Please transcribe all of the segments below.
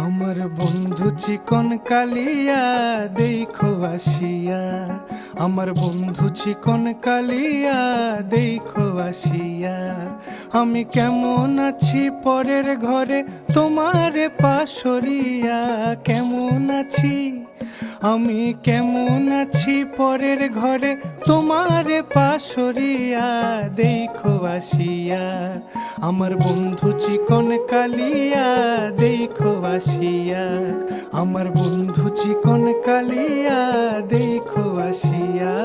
আমার বন্ধু চিকন কালিয়া দেখো আসিয়া, আমার বন্ধু চিকন কালিয়া দেখো আসিয়া। আমি কেমন আছি পরের ঘরে তোমারে পাশরিয়া, কেমন আছি আমি কেমন আছি পরের ঘরে তোমারে পাশরিয়া দেখো আসিয়া। আমার বন্ধু চিকন কালিয়া দেখো আসিয়া, আমার বন্ধু চিকন কালিয়া দেখো আসিয়া।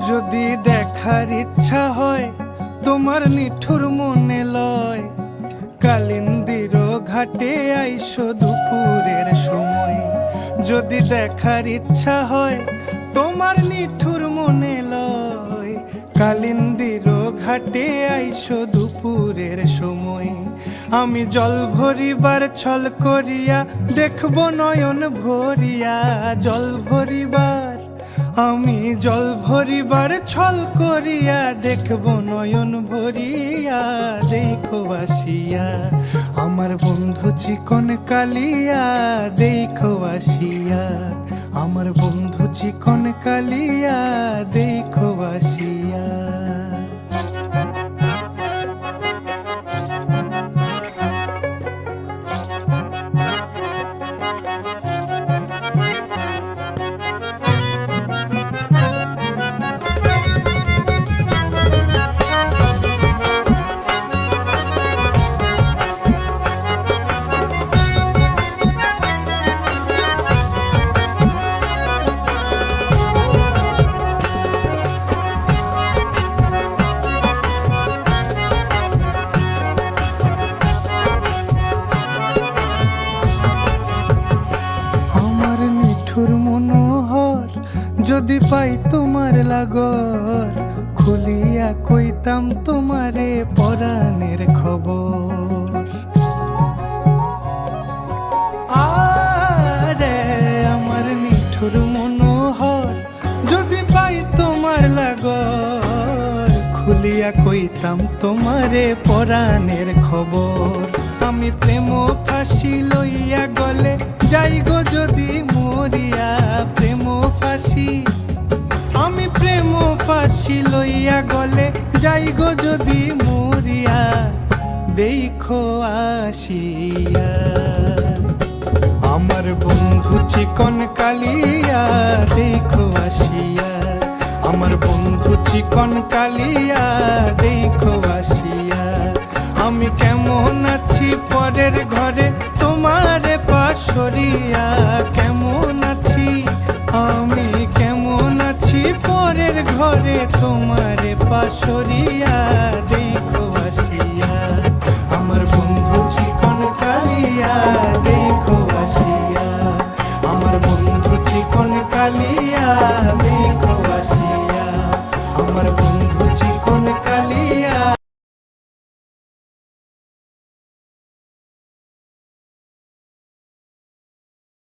যদি দেখার ইচ্ছা হয় তোমার নিঠুর মনে লয়, কালিন্দির ঘাটে আইসো দুপুরের সময়। যদি দেখার ইচ্ছা হয় তোমার নিঠুর মনে লয়, কালিন্দির ঘাটে আইসো দুপুরের সময়। আমি জল ভরিবার ছল করিয়া দেখব নয়ন ভরিয়া, জল ভরিবার আমি জল ভরিবার ছল করিয়া দেখব নয়ন ভরিয়া দেখো আসিয়া। আমার বন্ধু চিকন কালিয়া দেখো আসিয়া, আমার বন্ধু চিকন কালিয়া দেখো আসিয়া। মনোহর যদি পাই তোমার লাগর, খুলিয়া কইতাম তোমারে পরাণের খবর। আরে আমার নিঠুর মনোহর যদি পাই তোমার লাগর, খুলিয়া কইতাম তোমারে পরাণের খবর। আমি প্রেম ফাঁসি লইয়া গলে যাই গো যদি মরিয়া, প্রেম ফাঁসি আমি প্রেম ফাঁসি লইয়া গলে যাই গো যদি মরিয়া দেখো আসিয়া। আমার বন্ধু চিকন কালিয়া দেখো আসিয়া, আমার বন্ধু চিকন কালিয়া দেখো আসিয়া। আমি কেমন আছি পরের ঘরে তোমারে পাশরিয়া, কেমন আছি আমি কেমন আছি পরের ঘরে তোমারে পাশরিয়া দেখো আসিয়া। আমার বন্ধু চিকন কালিয়া দেখো আসিয়া, আমার বন্ধু চিকন কালিয়া দেখো